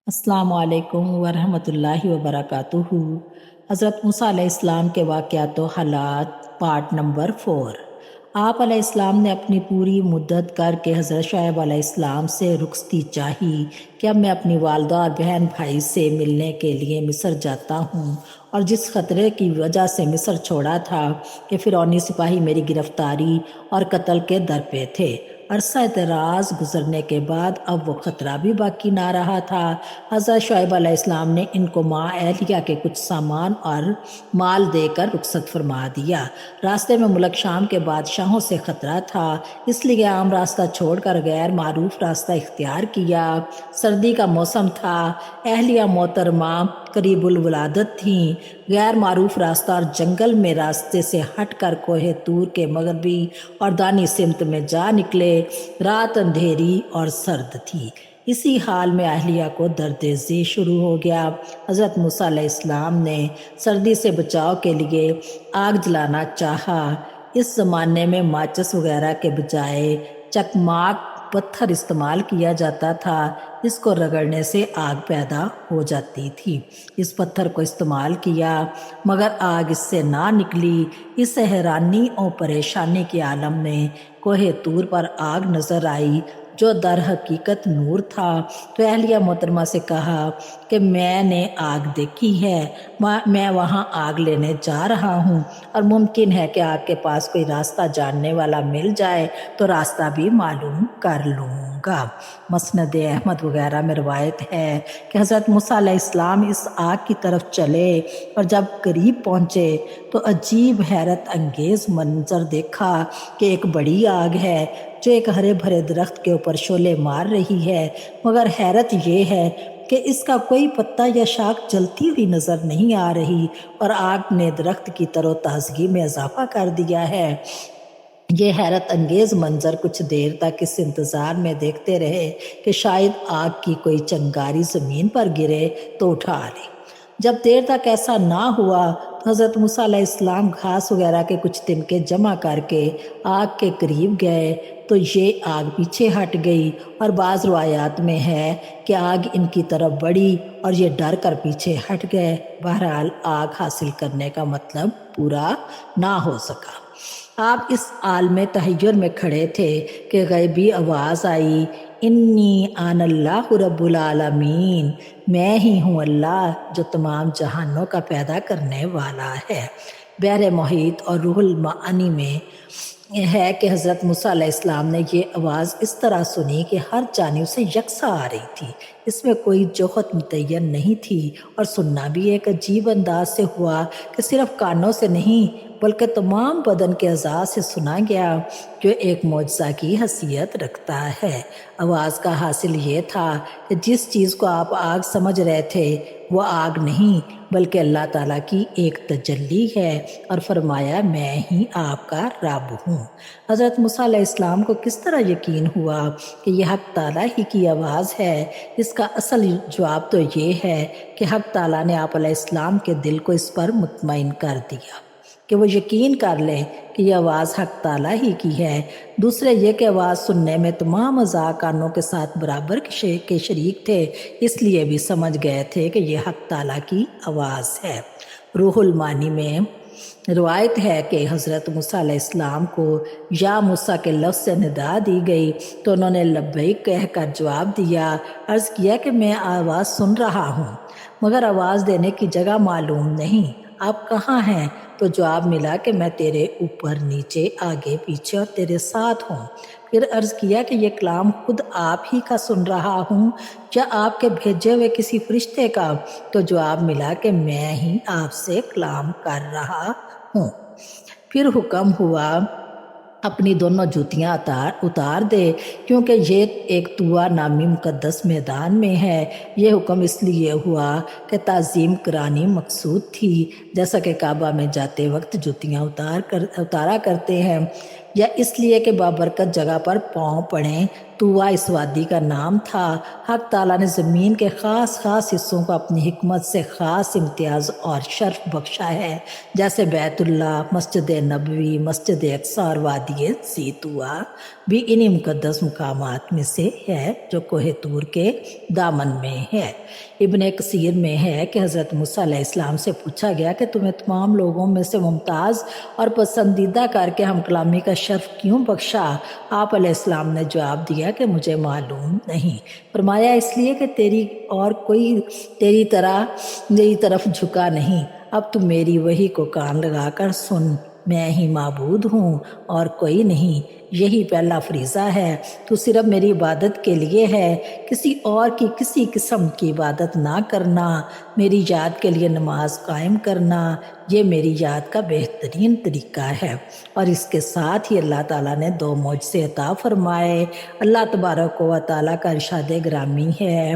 अस्सलाम वालेकुम वरहमतुल्लाहि वबरकातुहू। हज़रत मूसा अलैहिस्सलाम के वाक़यात व हालात पार्ट नंबर 4। आप अलैहिस्सलाम ने अपनी पूरी मुद्दत करके हज़रत शुएब अलैहिस्सलाम से रुख़्सती चाही कि अब मैं अपनी वालदा और बहन भाई से मिलने के लिए मिस्र जाता हूँ, और जिस ख़तरे की वजह से मिस्र छोड़ा था कि फ़िरौनी सिपाही मेरी गिरफ़्तारी और कत्ल के दर पे थे। अरसा दराज गुजरने के बाद अब वो ख़तरा भी बाकी ना रहा था। हज़रत शुएब अलैहिस्सलाम ने इनको माँ एलिया के कुछ सामान और माल देकर रुखसत फरमा दिया। रास्ते में मुल्क शाम के बादशाहों से ख़तरा था, इसलिए आम रास्ता छोड़कर गैर मारूफ रास्ता इख्तियार किया। सर्दी का मौसम था, एहलिया मोहतरमा करीबुल वलादत थीं। गैर मारूफ रास्ता और जंगल में रास्ते से हटकर कोहे तूर के मगरबी और दानी सिमत में जा निकले। रात अंधेरी और सर्द थी। इसी हाल में अहलिया को दर्द जी शुरू हो गया। हज़रत मूसा अलैहिस्सलाम ने सर्दी से बचाव के लिए आग जलाना चाहा। इस ज़माने में माचिस वगैरह के बजाय चकमाक पत्थर इस्तेमाल किया जाता था। इसको रगड़ने से आग पैदा हो जाती थी। इस पत्थर को इस्तेमाल किया, मगर आग इससे ना निकली। इस हैरानी और परेशानी के आलम में कोहे तूर पर आग नज़र आई, जो दर हकीकत नूर था। तो एहलिया मोहतरमा से कहा कि मैंने आग देखी है, मैं वहाँ आग लेने जा रहा हूँ, और मुमकिन है कि आपके पास कोई रास्ता जानने वाला मिल जाए तो रास्ता भी मालूम कर लूँगा। मसनद अहमद वगैरह में रवायत है कि हज़रत मूसा अलैहिस्सलाम इस आग की तरफ चले, और जब करीब पहुँचे तो अजीब हैरत अंगेज़ मंजर देखा कि एक बड़ी आग है जो एक हरे भरे दरख्त के ऊपर शोले मार रही है, मगर हैरत ये है कि इसका कोई पत्ता या शाख जलती हुई नज़र नहीं आ रही, और आग ने दरख्त की तरोताज़गी में इजाफा कर दिया है। ये हैरत अंगेज़ मंजर कुछ देर तक इस इंतज़ार में देखते रहे कि शायद आग की कोई चिंगारी ज़मीन पर गिरे तो उठा ले। जब देर तक ऐसा ना हुआ तो हज़रत मूसा अलैहिस्सलाम घास वगैरह के कुछ तिनके जमा करके आग के करीब गए तो ये आग पीछे हट गई, और बाज़ रवायात में है कि आग इनकी तरफ बढ़ी और ये डर कर पीछे हट गए। बहरहाल आग हासिल करने का मतलब पूरा ना हो सका। आप इस आलम तहय्युर में खड़े थे कि गैबी आवाज़ आई, इन्नी आनल्लाहु रब्बुल आलमीन, मैं ही हूँ अल्लाह जो तमाम जहानों का पैदा करने वाला है। बहर मुहीत और रूहुल मानी में है कि हज़रत मूसा अलैहिस्सलाम ने ये आवाज़ इस तरह सुनी कि हर जानिब से यकसा आ रही थी। इसमें कोई जोहत मुतय्यन नहीं थी, और सुनना भी एक अजीब अंदाज से हुआ कि सिर्फ कानों से नहीं बल्कि तमाम बदन के अज़ा से सुना गया, जो एक मौजज़ा की हैसियत रखता है। आवाज़ का हासिल ये था कि जिस चीज़ को आप आग समझ रहे थे वो आग नहीं बल्कि अल्लाह ताला की एक तजल्ली है, और फरमाया मैं ही आपका रब हूँ। हज़रत मूसा अलैहिस्सलाम को किस तरह यकीन हुआ कि यह हक़ ताला ही की आवाज़ है? इसका असल जवाब तो ये है कि हक़ ताला ने आप अलैहिस्सलाम के दिल को इस पर मुतमईन कर दिया कि वो यकीन कर लें कि यह आवाज़ हक़ ताला ही की है। दूसरे ये कि आवाज़ सुनने में तमाम अज़ा कानों के साथ बराबर के शरीक थे, इसलिए भी समझ गए थे कि यह हक़ ताला की आवाज़ है। रूहुल मानी में रवायत है कि हज़रत मूसा अलैहिस्सलाम को या मूसा के लफ्ज़ से निदा दी गई तो उन्होंने लब्बैक कहकर जवाब दिया। अर्ज़ किया कि मैं आवाज़ सुन रहा हूँ, मगर आवाज़ देने की जगह मालूम नहीं, आप कहाँ हैं? तो जवाब मिला कि मैं तेरे ऊपर नीचे आगे पीछे और तेरे साथ हूँ। फिर अर्ज़ किया कि ये कलाम खुद आप ही का सुन रहा हूँ या आपके भेजे हुए किसी फरिश्ते का? तो जवाब मिला कि मैं ही आपसे कलाम कर रहा हूँ। फिर हुक्म हुआ अपनी दोनों जूतियाँ उतार दे, क्योंकि ये एक तुआ नामी मुकद्दस मैदान में है। ये हुक्म इसलिए हुआ कि ताज़ीम करानी मकसूद थी, जैसा कि काबा में जाते वक्त जूतियाँ उतारा करते हैं, या इसलिए कि बाबरकत जगह पर पाँव पड़ें। तुआ इस वादी का नाम था। हक़ ताला ने ज़मीन के ख़ास हिस्सों को अपनी हिकमत से ख़ास इम्तियाज़ और शर्फ बख्शा है, जैसे बैतुल्लाह, मस्जिद नबवी, मस्जिद अक्सा और वादी ज़ीतुआ। بھی انہی مقدس مقامات میں سے ہے جو کوہ طور کے دامن میں ہے۔ ابن کثیر میں ہے کہ حضرت موسیٰ علیہ السلام سے پوچھا گیا کہ تمہیں تمام لوگوں میں سے ممتاز اور پسندیدہ کر کے ہم کلامی کا شرف کیوں بخشا؟ آپ علیہ السلام نے جواب دیا کہ مجھے معلوم نہیں۔ فرمایا اس لیے کہ تیری اور کوئی تیری طرح میری طرف جھکا نہیں۔ اب تم میری وحی کو کان لگا کر سن، میں ہی معبود ہوں اور کوئی نہیں، یہی پہلا فریضہ ہے، تو صرف میری عبادت کے لیے ہے، کسی اور کی کسی قسم کی عبادت نہ کرنا، میری یاد کے لیے نماز قائم کرنا، یہ میری یاد کا بہترین طریقہ ہے۔ اور اس کے ساتھ ہی اللہ تعالیٰ نے 2 معجزے عطا فرمائے۔ اللہ تبارک و تعالیٰ کا ارشاد گرامی ہے،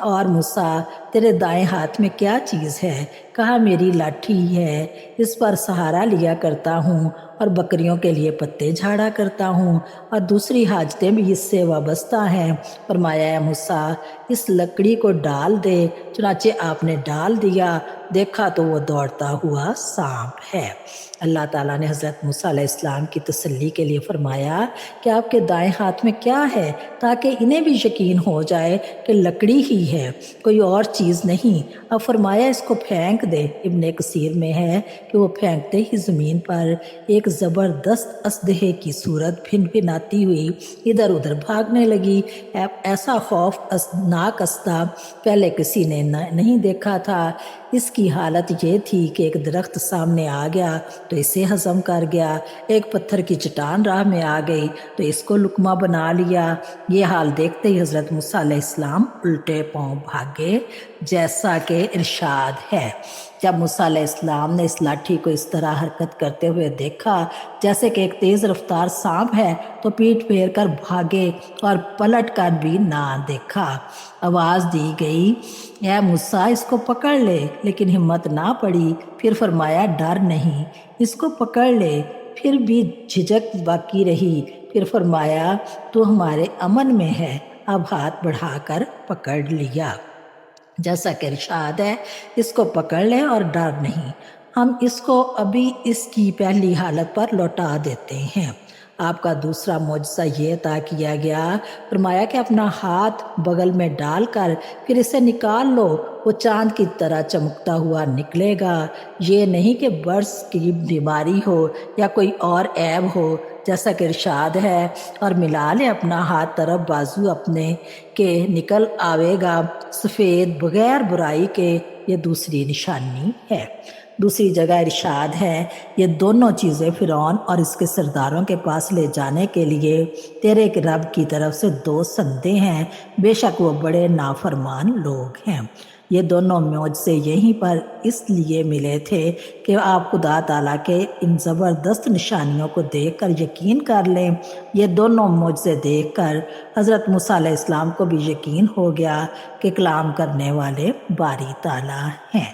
اور موسیٰ تیرے دائیں ہاتھ میں کیا چیز ہے؟ کہا میری لاٹھی ہے، اس پر سہارا لیا کرتا ہوں اور بکریوں کے لیے پتے جھاڑا کرتا ہوں، اور دوسری حاجتیں بھی اس سے وابستہ ہیں۔ فرمایا اے موسیٰ اس لکڑی کو ڈال دے، چنانچہ آپ نے ڈال دیا، دیکھا تو وہ دوڑتا ہوا سانپ ہے۔ اللہ تعالیٰ نے حضرت موسیٰ علیہ السلام کی تسلی کے لیے فرمایا کہ آپ کے دائیں ہاتھ میں کیا ہے، تاکہ انہیں بھی یقین ہو جائے کہ لکڑی ہی ہے، کوئی اور چیز نہیں۔ اب فرمایا اس کو پھینک دے۔ ابن کثیر میں ہے کہ وہ پھینکتے ہی زمین پر ایک زبردست اژدہے کی صورت بھن بھناتی ہوئی ادھر ادھر بھاگنے لگی۔ ایسا خوفناک اژدہا پہلے کسی نے نہیں دیکھا تھا۔ اس کی حالت یہ تھی کہ ایک درخت سامنے آ گیا تو اسے ہضم کر گیا، ایک پتھر کی چٹان راہ میں آ گئی تو اس کو لقمہ بنا لیا۔ یہ حال دیکھتے ہی حضرت موسیٰ علیہ السلام الٹے پاؤں بھاگے، جیسا کہ ارشاد ہے۔ جب موسیٰ علیہ السلام نے اس لاٹھی کو اس طرح حرکت کرتے ہوئے دیکھا جیسے کہ ایک تیز رفتار سانپ ہے تو پیٹ پھیر کر بھاگے اور پلٹ کر بھی نہ دیکھا۔ آواز دی گئی اے موسیٰ اس کو پکڑ لے، لیکن ہمت نہ پڑی۔ پھر فرمایا ڈر نہیں، اس کو پکڑ لے، پھر بھی جھجک باقی رہی۔ پھر فرمایا تو ہمارے امن میں ہے، اب ہاتھ بڑھا کر پکڑ لیا، جیسا کہ ارشاد ہے اس کو پکڑ لے اور ڈر نہیں۔ ہم اس کو ابھی اس کی پہلی حالت پر لوٹا دیتے ہیں۔ آپ کا دوسرا معجزہ یہ عطا کیا گیا، فرمایا کہ اپنا ہاتھ بغل میں ڈال کر پھر اسے نکال لو، وہ چاند کی طرح چمکتا ہوا نکلے گا۔ یہ نہیں کہ برس کی بیماری ہو یا کوئی اور عیب ہو، جیسا کہ ارشاد ہے اور ملا لے اپنا ہاتھ طرف بازو اپنے کے نکل آوے گا سفید بغیر برائی کے، یہ دوسری نشانی ہے۔ دوسری جگہ ارشاد ہے یہ دونوں چیزیں فرعون اور اس کے سرداروں کے پاس لے جانے کے لیے تیرے رب کی طرف سے 2 سندیں ہیں، بے شک وہ بڑے نافرمان لوگ ہیں۔ یہ دونوں معجزے یہیں پر اس لیے ملے تھے کہ آپ خدا تعالیٰ کے ان زبردست نشانیوں کو دیکھ کر یقین کر لیں۔ یہ دونوں معجزے دیکھ کر حضرت موسیٰ علیہ السلام کو بھی یقین ہو گیا کہ کلام کرنے والے باری تعالیٰ ہیں۔